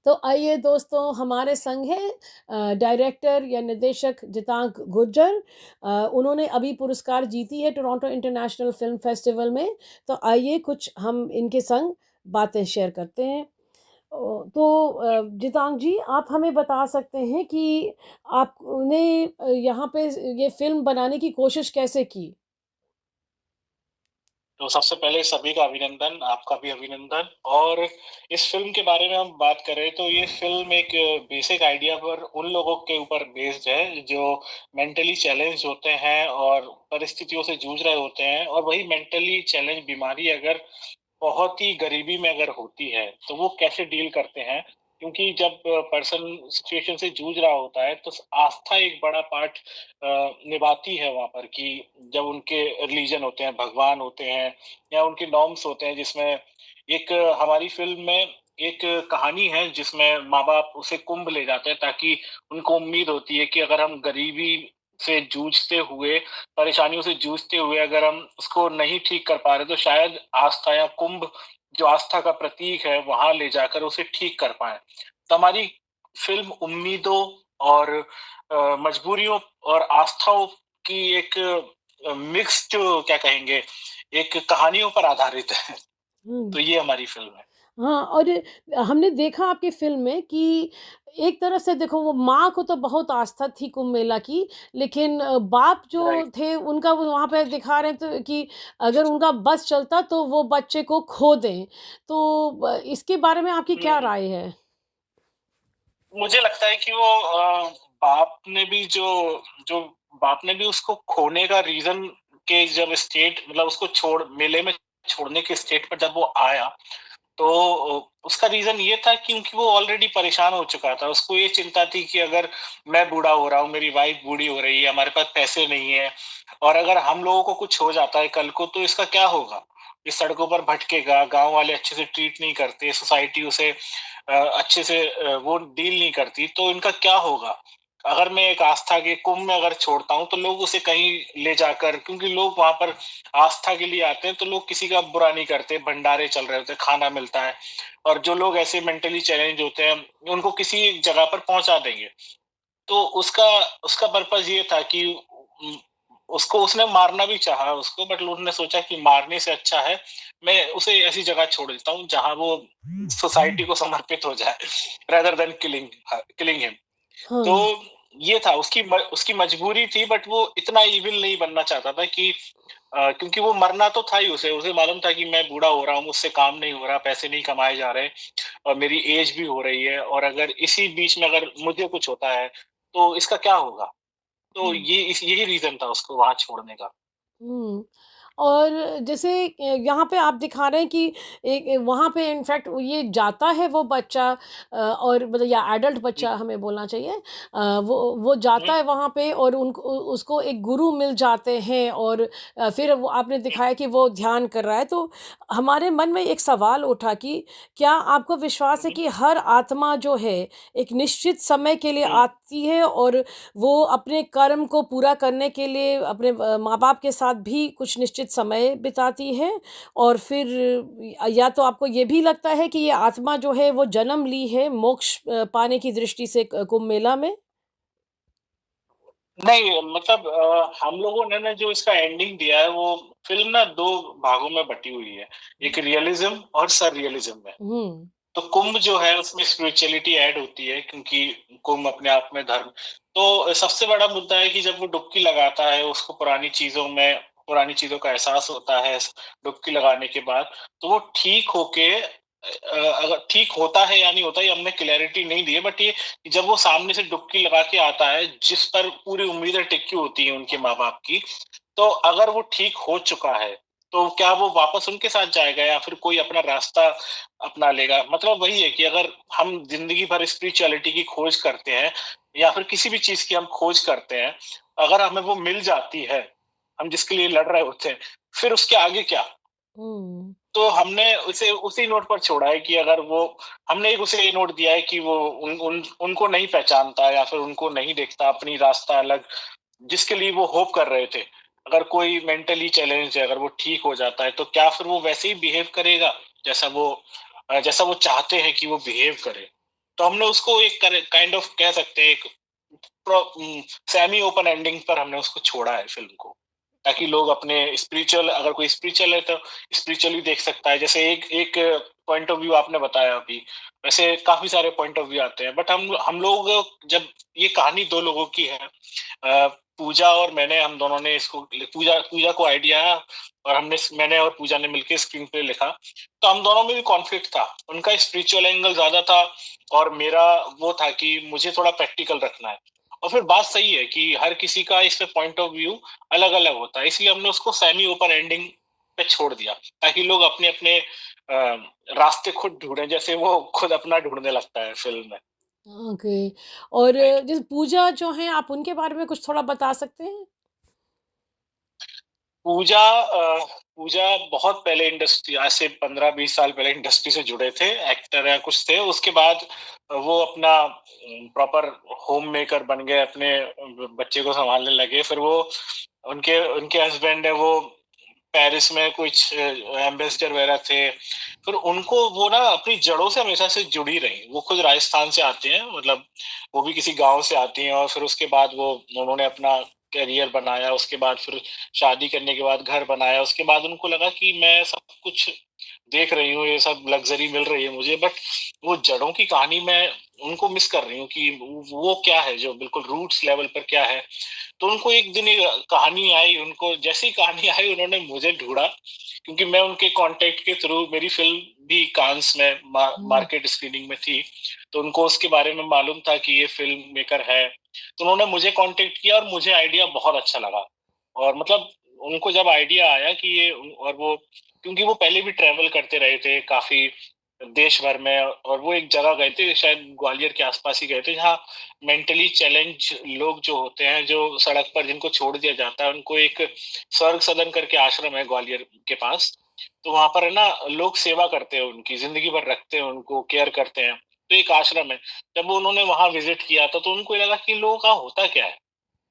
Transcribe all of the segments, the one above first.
तो आइए दोस्तों हमारे संग हैं डायरेक्टर या निर्देशक जितांक गुर्जर। उन्होंने अभी पुरस्कार जीती है टोरंटो इंटरनेशनल फिल्म फेस्टिवल में। तो आइए कुछ हम इनके संग बातें शेयर करते हैं। तो जितांक जी आप हमें बता सकते हैं कि आपने यहाँ पे ये फ़िल्म बनाने की कोशिश कैसे की? तो सबसे पहले सभी का अभिनंदन, आपका भी अभिनंदन। और इस फ़िल्म के बारे में हम बात करें तो ये फ़िल्म एक बेसिक आइडिया पर उन लोगों के ऊपर बेस्ड है जो मेंटली चैलेंज्ड होते हैं और परिस्थितियों से जूझ रहे होते हैं, और वही मेंटली चैलेंज बीमारी अगर बहुत ही गरीबी में अगर होती है, तो वो कैसे डील करते हैं। क्योंकि जब पर्सन सिचुएशन से जूझ रहा होता है, तो आस्था एक बड़ा पार्ट निभाती है वहाँ पर, कि जब उनके रिलीजन होते हैं, भगवान होते हैं या उनके नॉर्म्स होते हैं, जिसमें एक हमारी फ़िल्म में एक कहानी है जिसमें माँ-बाप उसे कुंभ ले जाते हैं, ताकि उनको उम्मीद होती है कि अगर हम गरीबी से जूझते हुए, परेशानियों से जूझते हुए अगर हम उसको नहीं ठीक कर पा रहे, तो शायद आस्था या कुंभ जो आस्था का प्रतीक है, वहाँ ले जाकर उसे ठीक कर पाएँ। तो हमारी फ़िल्म उम्मीदों और मजबूरियों और आस्थाओं की एक मिक्स्ड, क्या कहेंगे, एक कहानियों पर आधारित है। हुँ। तो ये हमारी फ़िल्म है। हाँ, और हमने देखा आपकी फ़िल्म में कि एक तरह से देखो वो माँ को तो बहुत आस्था थी कुंभ मेला की, लेकिन बाप राइट। जो थे उनका वो वहाँ पे दिखा रहे थे कि अगर उनका बस चलता तो वो बच्चे को खो दें। तो इसके बारे में आपकी क्या हुँ। राय है? मुझे लगता है कि वो बाप ने भी जो जो बाप ने भी उसको खोने का रीज़न, के जब स्टेट मतलब उसको छोड़ मेले में छोड़ने के स्टेट पर जब वो आया, तो उसका रीज़न ये था क्योंकि वो ऑलरेडी परेशान हो चुका था। उसको ये चिंता थी कि अगर मैं बूढ़ा हो रहा हूँ, मेरी वाइफ़ बूढ़ी हो रही है, हमारे पास पैसे नहीं है, और अगर हम लोगों को कुछ हो जाता है कल को, तो इसका क्या होगा? ये सड़कों पर भटकेगा, गाँव वाले अच्छे से ट्रीट नहीं करते, सोसाइटी उसे अच्छे से वो डील नहीं करती, तो इनका क्या होगा? अगर मैं एक आस्था के कुंभ में अगर छोड़ता हूँ, तो लोग उसे कहीं ले जाकर, क्योंकि लोग वहाँ पर आस्था के लिए आते हैं, तो लोग किसी का बुरा नहीं करते, भंडारे चल रहे होते हैं, खाना मिलता है, और जो लोग ऐसे मेंटली चैलेंज होते हैं, उनको किसी जगह पर पहुँचा देंगे। तो उसका उसका पर्पज़ ये था कि उसको उसने मारना भी चाहा उसको, बट उन्होंने सोचा कि मारने से अच्छा है, मैं उसे ऐसी जगह छोड़ देता हूँ जहाँ वो सोसाइटी को समर्पित हो जाए, रेदर देन किलिंग हिम। तो हाँ। ये था उसकी मजबूरी थी, बट वो इतना इविल नहीं बनना चाहता था कि क्योंकि वो मरना तो था ही उसे। उसे मालूम था कि मैं बूढ़ा हो रहा हूँ, मुझसे काम नहीं हो रहा, पैसे नहीं कमाए जा रहे, और मेरी एज भी हो रही है, और अगर इसी बीच में अगर मुझे कुछ होता है, तो इसका क्या होगा? तो हुँ। यही रीज़न था उसको वहाँ छोड़ने का। हुँ। और जैसे यहाँ पे आप दिखा रहे हैं कि एक वहाँ पे इनफैक्ट ये जाता है वो बच्चा और मतलब या एडल्ट हुँ, बच्चा हमें बोलना चाहिए। वो हुँ, जाता है वहाँ पे और उनको उसको एक गुरु मिल जाते हैं और फिर वो आपने हुँ, दिखाया कि वो ध्यान कर रहा है। तो हमारे मन में एक सवाल उठा कि क्या आपको विश्वास है हुँ, कि हर आत्मा जो है एक निश्चित समय के लिए हुँ। आती है और वो अपने कर्म को पूरा करने के लिए अपने माँ-बाप के साथ भी कुछ निश्चित समय बिताती है और फिर या तो आपको ये भी लगता है कि ये आत्मा जो है वो जन्म ली है मोक्ष पाने की दृष्टि से कुंभ मेला में? नहीं, मतलब हम लोगों ने ना जो इसका एंडिंग दिया है, वो फ़िल्म ना 2 भागों में बँटी हुई है। एक रियलिज़्म और सररियलिज़्म में। हुँ, तो कुंभ जो है उसमें स्पिरिचुअलिटी ऐड होती है, क्योंकि कुंभ अपने आप में धर्म। तो सबसे बड़ा मुद्दा है कि जब वो डुबकी लगाता है, उसको पुरानी चीज़ों का एहसास होता है डुबकी लगाने के बाद, तो वो ठीक होके अगर ठीक होता है या नहीं होता, ये हमने क्लैरिटी नहीं दी है, बट ये कि जब वो सामने से डुबकी लगा के आता है, जिस पर पूरी उम्मीदें टिकी होती हैं उनके माँ-बाप की, तो अगर वो ठीक हो चुका है, तो क्या वो वापस उनके साथ जाएगा या फिर कोई अपना रास्ता अपना लेगा? मतलब वही है कि अगर हम ज़िंदगी भर स्पिरिचुअलिटी की खोज करते हैं या फिर किसी भी चीज़ की हम खोज करते हैं, अगर हमें वो मिल जाती है, हम जिसके लिए लड़ रहे होते हैं, फिर उसके आगे क्या? हुँ, तो हमने उसे उसी नोट पर छोड़ा है कि अगर वो हमने एक उसे ये नोट दिया है कि वो उनको नहीं पहचानता या फिर उनको नहीं देखता, अपनी रास्ता अलग जिसके लिए वो होप कर रहे थे। अगर कोई मेंटली चैलेंज्ड है, अगर वो ठीक हो जाता है, तो क्या फिर वो वैसे ही बिहेव करेगा जैसा वो चाहते हैं कि वो बिहेव करे? तो हमने उसको एक काइंड ऑफ कह सकते हैं, एक सेमी ओपन एंडिंग पर हमने उसको छोड़ा है फ़िल्म को, ताकि लोग अपने स्पिरिचुअल, अगर कोई स्पिरिचुअल है तो स्पिरिचुअली देख सकता है। जैसे एक एक पॉइंट ऑफ व्यू आपने बताया अभी, वैसे काफ़ी सारे पॉइंट ऑफ व्यू आते हैं, बट हम लोग, जब ये कहानी 2 लोगों की है, पूजा और मैंने, हम दोनों ने इसको, पूजा पूजा को आइडिया आया और मैंने और पूजा ने मिलके स्क्रीन प्ले लिखा। तो हम दोनों में भी कॉन्फ्लिक्ट था। उनका स्पिरिचुअल एंगल ज़्यादा था और मेरा वो था कि मुझे थोड़ा प्रैक्टिकल रखना है। और फिर बात सही है कि हर किसी का इस पे पॉइंट ऑफ व्यू अलग-अलग होता है। इसलिए हमने उसको सेमी ओपन एंडिंग पे छोड़ दिया, ताकि लोग अपने-अपने रास्ते खुद ढूँढें, जैसे वो खुद अपना ढूँढने लगता है फ़िल्म में। ओके। और राइट। जैसे पूजा जो हैं, आप उनके बारे में कुछ थोड़ा बता सकते हैं? पूजा पूजा बहुत पहले इंडस्ट्री, आज से 15-20 साल पहले इंडस्ट्री से जुड़े थे, एक्टर या कुछ थे। उसके बाद वो अपना प्रॉपर होम मेकर बन गए, अपने बच्चे को सँभालने लगे। फिर वो, उनके उनके हस्बैंड है वो पेरिस में कुछ एम्बेसडर वगैरह थे। फिर उनको वो ना अपनी जड़ों से हमेशा से जुड़ी रहीं। वो खुद राजस्थान से आती हैं, मतलब वो भी किसी गाँव से आती हैं, और फिर उसके बाद वो, उन्होंने अपना करियर बनाया। उसके बाद फिर शादी करने के बाद घर बनाया। उसके बाद उनको लगा कि मैं सब कुछ देख रही हूँ, ये सब लग्ज़री मिल रही है मुझे, बट वो जड़ों की कहानी मैं उनको मिस कर रही हूँ कि वो क्या है जो बिल्कुल रूट्स लेवल पर क्या है। तो उनको एक दिन एक कहानी आई, उनको जैसे ही कहानी आई उन्होंने मुझे ढूँढा, क्योंकि मैं उनके कॉन्टैक्ट के थ्रू, मेरी फ़िल्म भी कान्स में हुँ। मार्केट स्क्रीनिंग में थी, तो उनको उसके बारे में मालूम था कि ये फ़िल्म मेकर है। तो उन्होंने मुझे कॉन्टैक्ट किया और मुझे आइडिया बहुत अच्छा लगा। और मतलब उनको जब आइडिया आया कि ये, और वो, क्योंकि वो पहले भी ट्रैवल करते रहे थे काफ़ी देश भर में, और वो एक जगह गए थे, शायद ग्वालियर के आस-पास ही गए थे, जहाँ मेंटली चैलेंज लोग जो होते हैं, जो सड़क पर जिनको छोड़ दिया जाता है, उनको एक स्वर्ग सदन करके आश्रम है ग्वालियर के पास। तो वहाँ पर है ना, लोग सेवा करते हैं उनकी, ज़िंदगी भर रखते हैं उनको, केयर करते हैं। तो एक आश्रम है। जब वो उन्होंने वहाँ विज़िट किया था, तो उनको ये लगा कि लोगों का होता क्या है?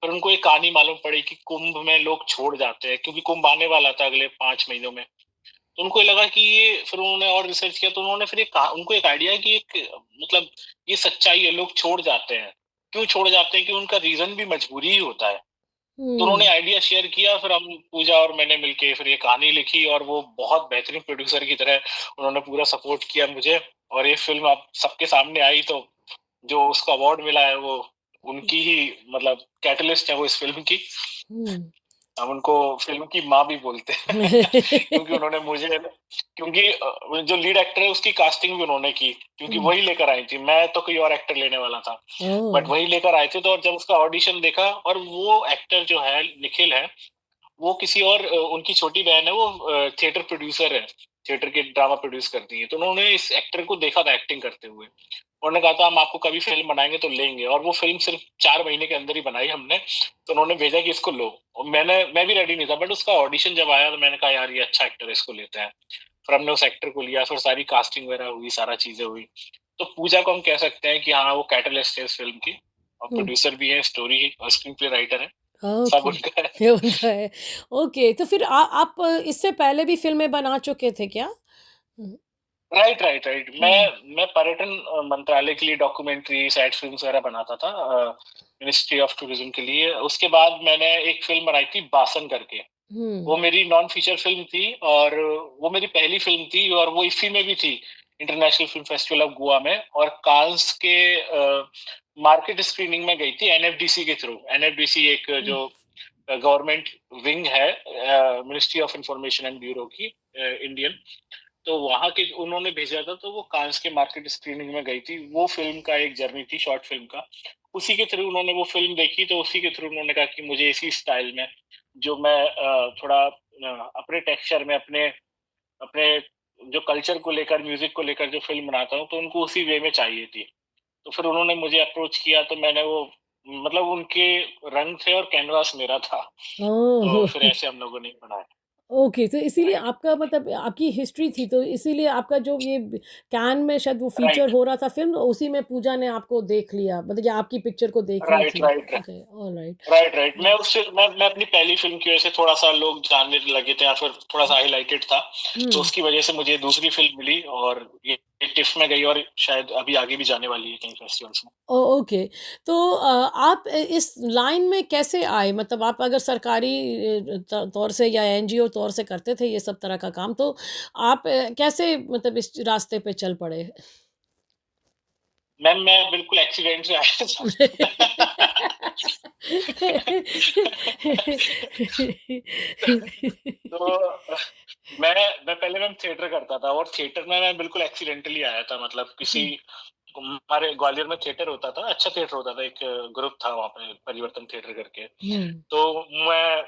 फिर उनको एक कहानी मालूम पड़ी कि कुंभ में लोग छोड़ जाते हैं, क्योंकि कुंभ आने वाला था अगले 5 महीनों में। तो उनको ये लगा कि ये, फिर उन्होंने और रिसर्च किया, तो उन्होंने फिर एक कहा, उनको एक आइडिया है कि एक, मतलब ये सच्चाई है, लोग छोड़ जाते हैं। क्यों छोड़ जाते हैं? कि उनका रीज़न भी मजबूरी ही होता है। तो उन्होंने हुँ। आइडिया शेयर किया, फिर हम, पूजा और मैंने मिलके फिर ये कहानी लिखी, और वो बहुत बेहतरीन प्रोड्यूसर की तरह उन्होंने पूरा सपोर्ट किया मुझे। और ये फ़िल्म अब सबके सामने आई, तो जो उसको अवार्ड मिला है वो उनकी ही, मतलब कैटलिस्ट है वो इस फ़िल्म की। हुँ। हम उनको फ़िल्म की माँ भी बोलते हैं क्योंकि उन्होंने मुझे, क्योंकि जो लीड एक्टर है उसकी कास्टिंग भी उन्होंने की, क्योंकि हुँ। वही लेकर आई थी। मैं तो कोई और एक्टर लेने वाला था, बट ओह! वही लेकर आए थे। तो और जब उसका ऑडिशन देखा, और वो एक्टर जो है निखिल है, वो किसी और, उनकी छोटी बहन है, वो थिएटर प्रोड्यूसर है, थिएटर के ड्रामा प्रोड्यूस करती है। तो उन्होंने इस एक्टर को देखा था एक्टिंग करते हुए। उन्होंने कहा था हम आपको कभी फ़िल्म बनाएँगे तो लेंगे, और वो फ़िल्म सिर्फ़ 4 महीने के अंदर ही बनाई हमने। तो उन्होंने भेजा कि इसको लो, और मैं भी रेडी नहीं था, बट उसका ऑडिशन जब आया तो मैंने कहा यार ये अच्छा एक्टर है, इसको लेते हैं। फिर हमने उस एक्टर को लिया, फिर सारी कास्टिंग वगैरह हुई, सारा चीज़ें हुई। तो पूजा को हम कह सकते हैं कि हाँ, वो कैटलिस्ट है इस फ़िल्म की, और हुँ। प्रोड्यूसर भी है, स्टोरी और स्क्रीन प्ले राइटर है, सब ओके। उनका है। ये उनका है। ओके, तो फिर आप इससे पहले भी फ़िल्में बना चुके थे क्या? हुँ। Right, right, right. हुँ। मैं पर्यटन मंत्रालय के लिए डॉक्यूमेंट्री, शॉर्ट फ़िल्म्स वगैरह बनाता था, मिनिस्ट्री ऑफ टूरिज़्म के लिए। उसके बाद मैंने एक फ़िल्म बनाई थी बासन करके। वो हुँ। मेरी नॉन फीचर फ़िल्म थी, और वो मेरी पहली फ़िल्म थी, और वो इफ़ी में भी थी, international film festival of Goa में, और कांस के मार्केट स्क्रीनिंग में गई थी एनएफडीसी के थ्रू। एनएफडीसी एक हुँ। जो गवर्नमेंट विंग है, ministry of information and bureau की, इंडियन। तो वहाँ के उन्होंने भेजा था, तो वो कांस के मार्केट स्क्रीनिंग में गई थी। वो फ़िल्म का एक जर्नी थी शॉर्ट फ़िल्म का। उसी के थ्रू उन्होंने वो फ़िल्म देखी, तो उसी के थ्रू उन्होंने कहा कि मुझे इसी स्टाइल में, जो मैं थोड़ा अपने टेक्सचर में, अपने अपने जो कल्चर को लेकर, म्यूज़िक को लेकर जो फ़िल्म बनाता हूँ, तो उनको उसी वे में चाहिए थी। तो फिर उन्होंने मुझे अप्रोच किया, तो मैंने वो, मतलब उनके रंग थे और कैनवास मेरा था। ओह! तो फिर ऐसे हम लोगों ने बनाया। ओके, तो इसीलिए राइट, आपका मतलब आपकी हिस्ट्री थी, तो इसीलिए आपका जो ये कैन में शायद वो फीचर राइट, हो रहा था फ़िल्म, उसी में पूजा ने आपको देख लिया, मतलब या आपकी पिक्चर को देखनी राइट, थी। Right, okay, alright. Right, right. मैं अपनी पहली फ़िल्म की वज़ह से थोड़ा-सा लोग जानने लगे थे या फिर थोड़ा-सा हाइलाइटेड था, तो हुँ। उसकी वज़ह से मुझे दूसरी फ़िल्म मिली और ये टिफ़ में गई और शायद अभी आगे भी जाने वाली है कहीं फेस्टिवल्स में। ओके। तो आप इस लाइन में कैसे आए? मतलब आप अगर सरकारी तौर से या एनजीओ तौर से करते थे ये सब तरह का काम, तो आप कैसे मतलब इस रास्ते पे चल पड़े? मैम मैं बिल्कुल एक्सीडेंट से आया था। तो मैं मैं पहले मैम थिएटर करता था और थिएटर में मैं बिल्कुल एक्सीडेंटली आया था, मतलब किसी हुँ, हमारे ग्वालियर में थिएटर होता था, अच्छा थिएटर होता था, एक ग्रुप था वहाँ पे परिवर्तन थिएटर करके। हुँ, तो मैं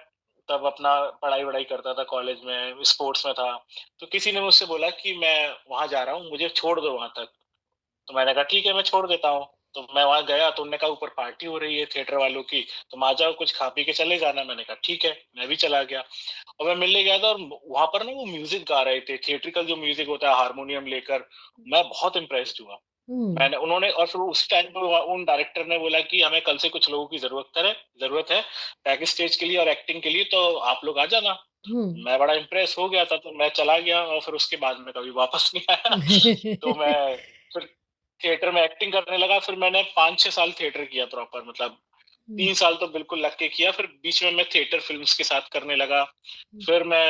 तब अपना पढ़ाई-वढ़ाई करता था, कॉलेज में, स्पोर्ट्स में था। तो किसी ने मुझसे बोला कि मैं वहाँ जा रहा हूँ, मुझे छोड़ दो वहाँ तक। तो मैंने कहा ठीक है, मैं छोड़ देता हूँ। तो मैं वहाँ गया तो उन्होंने कहा ऊपर पार्टी हो रही है थिएटर वालों की, तुम आ जाओ कुछ खा पी के चले जाना। मैंने कहा ठीक है, मैं भी चला गया और मैं मिलने गया था और वहाँ पर ना वो म्यूज़िक गा रहे थे, थिएट्रिकल जो म्यूज़िक होता है हारमोनियम लेकर, मैं बहुत इम्प्रेस्ड हुआ। हुँ, मैंने उन्होंने और फिर उस टाइम पे उन डायरेक्टर ने बोला कि हमें कल से कुछ लोगों की ज़रूरत है बैक स्टेज के लिए और एक्टिंग के लिए, तो आप लोग आ जाना। हुँ। मैं बड़ा इम्प्रेस हो गया था, तो मैं चला गया और फिर उसके बाद मैं कभी वापस नहीं आया। तो मैं फिर थिएटर में एक्टिंग करने लगा, फिर मैंने 5-6 साल थिएटर किया प्रॉपर, मतलब हुँ, 3 साल तो बिल्कुल लग के किया, फिर बीच में मैं थिएटर फ़िल्म्स के साथ करने लगा। हुँ, फिर मैं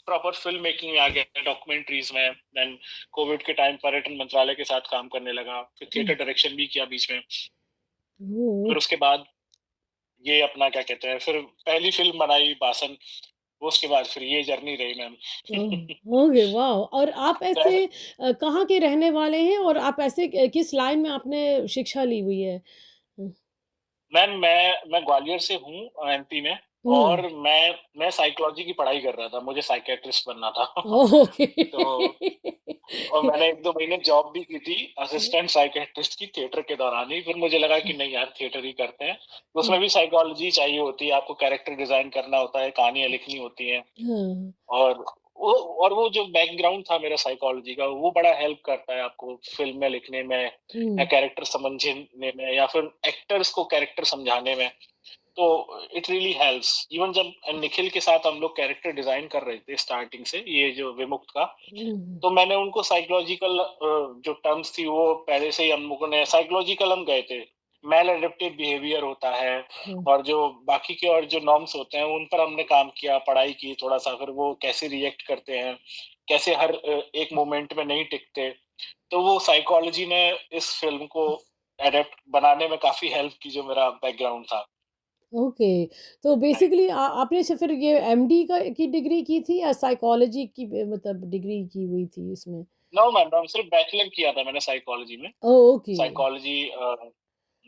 प्रॉपर फ़िल्म मेकिंग में आ गया, डॉक्यूमेंटरीज़ में, देन कोविड के टाइम पर्यटन मंत्रालय के साथ काम करने लगा, फिर हुँ। थिएटर डायरेक्शन भी किया बीच में। ओह! फिर उसके बाद ये अपना क्या कहते हैं, फिर पहली फ़िल्म बनाई बासन, वो उसके बाद फिर ये जर्नी रही मैम। ओह! Okay, wow! और आप ऐसे पहले कहाँ के रहने वाले हैं और आप ऐसे किस लाइन में आपने शिक्षा ली हुई है? हुँ, मैम मैं ग्वालियर से हूँ एमपी में और हुँ। मैं साइकोलॉजी की पढ़ाई कर रहा था, मुझे साइकियाट्रिस्ट बनना था। ओके। तो और मैंने 1-2 महीने जॉब भी की थी असिस्टेंट साइकियाट्रिस्ट की थिएटर के दौरान ही, फिर मुझे लगा कि नहीं यार थिएटर ही करते हैं। उसमें हुँ, भी साइकोलॉजी चाहिए होती है, आपको कैरेक्टर डिज़ाइन करना होता है, कहानियाँ लिखनी होती हैं हाँ, और वो वो जो बैकग्राउंड था मेरा साइकोलॉजी का, वो बड़ा हेल्प करता है आपको फ़िल्म में लिखने में या हुँ, कैरेक्टर समझने में या फिर एक्टर्स को कैरेक्टर समझाने में। तो इट रियली हेल्प्स। इवन जब निखिल के साथ हम लोग कैरेक्टर डिज़ाइन कर रहे थे स्टार्टिंग से, ये जो विमुक्त का, हुँ, तो मैंने उनको साइकोलॉजिकल जो टर्म्स थी वो पहले से ही हम लोगों ने साइकोलॉजिकल हम गए थे। मैल एडप्टिव बिहेवियर होता है हुँ, और जो बाकी के और जो नॉर्म्स होते हैं उन पर हमने काम किया, पढ़ाई की थोड़ा-सा, फिर वो कैसे रिएक्ट करते हैं, कैसे हर एक मोमेंट में नहीं टिकते। तो वो साइकोलॉजी ने इस फ़िल्म को एडप्ट बनाने में काफ़ी हेल्प की, जो मेरा बैकग्राउंड था। ओके। तो राइट। बेसिकली आपने से फिर ये एमडी का की डिग्री की थी या साइकोलॉजी की मतलब डिग्री की हुई थी इसमें? नो मैम, मैम सिर्फ़ बैचलर किया था मैंने साइकोलॉजी में। Oh! Okay. Psychology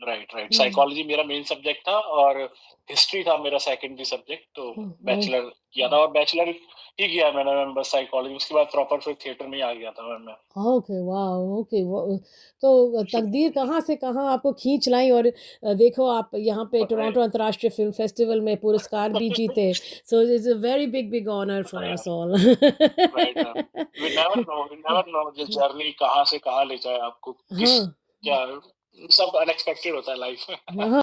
right, right. हुँ, साइकोलॉजी मेरा मेन सब्जेक्ट था और हिस्ट्री था मेरा सेकेंडरी सब्जेक्ट, तो ओह! ओह! बैचलर किया था और बैचलर ही किया मैंने मैम बस साइकोलॉजी, उसके बाद प्रॉपर फिर थिएटर में ही आ गया था मैम मैं। Okay, wow! ओके, वो तो तकदीर कहाँ से कहाँ आपको खींच लाई और देखो आप यहाँ पे टोरंटो राइट, अंतर्राष्ट्रीय फ़िल्म फेस्टिवल में पुरस्कार भी जीते। So it's a very big, big honour for right, us all. Right ma'am. We never know जो जर्नी कहाँ से कहाँ ले जाए आपको, किस हाँ, क्या सब अनएक्सपेक्टेड होता है लाइफ में। हाँ।